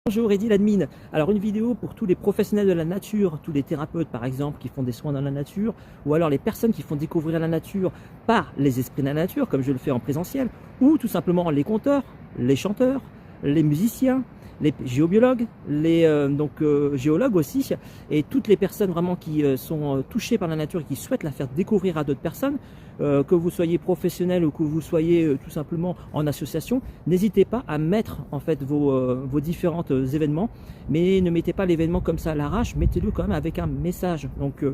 Bonjour Eddy l'admin. Alors une vidéo pour tous les professionnels de la nature, tous les thérapeutes par exemple qui font des soins dans la nature, ou alors les personnes qui font découvrir la nature par les esprits de la nature, comme je le fais en présentiel, ou tout simplement les conteurs, les chanteurs, les musiciens, les géobiologues, les géologues aussi, et toutes les personnes vraiment qui sont touchées par la nature et qui souhaitent la faire découvrir à d'autres personnes, que vous soyez professionnel ou que vous soyez tout simplement en association, n'hésitez pas à mettre en fait vos différents événements, mais ne mettez pas l'événement comme ça à l'arrache, mettez-le quand même avec un message. Donc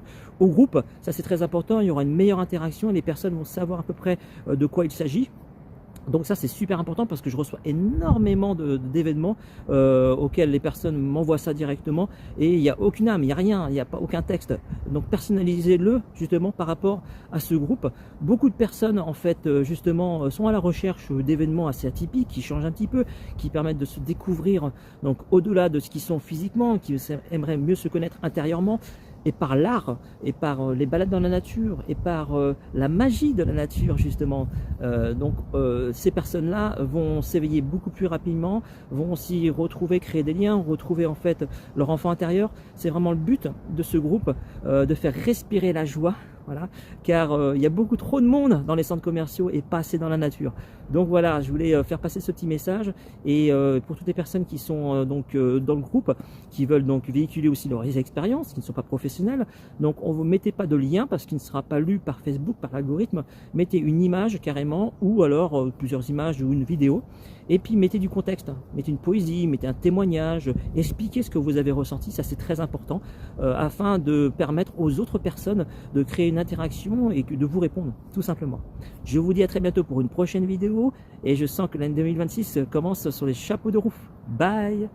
au groupe, ça c'est très important, il y aura une meilleure interaction et les personnes vont savoir à peu près de quoi il s'agit. Donc ça c'est super important parce que je reçois énormément d'événements auxquels les personnes m'envoient ça directement et il n'y a aucune âme, il n'y a rien, il n'y a pas aucun texte. Donc personnalisez-le justement par rapport à ce groupe. Beaucoup de personnes en fait justement sont à la recherche d'événements assez atypiques qui changent un petit peu, qui permettent de se découvrir donc au-delà de ce qu'ils sont physiquement, qui aimeraient mieux se connaître intérieurement. Et par l'art, et par les balades dans la nature, et par la magie de la nature justement. Ces personnes-là vont s'éveiller beaucoup plus rapidement, vont aussi retrouver, créer des liens, retrouver en fait leur enfant intérieur. C'est vraiment le but de ce groupe, de faire respirer la joie. Voilà, car il y a beaucoup trop de monde dans les centres commerciaux et pas assez dans la nature. Donc voilà, je voulais faire passer ce petit message et pour toutes les personnes qui sont dans le groupe, qui veulent donc véhiculer aussi leurs expériences, qui ne sont pas professionnels, donc on vous mettez pas de lien parce qu'il ne sera pas lu par Facebook, par l'algorithme, mettez une image carrément ou alors plusieurs images ou une vidéo et puis mettez du contexte, mettez une poésie, mettez un témoignage, expliquez ce que vous avez ressenti, ça c'est très important afin de permettre aux autres personnes de créer une interaction et de vous répondre tout simplement. Je vous dis à très bientôt pour une prochaine vidéo et je sens que l'année 2026 commence sur les chapeaux de roue. Bye!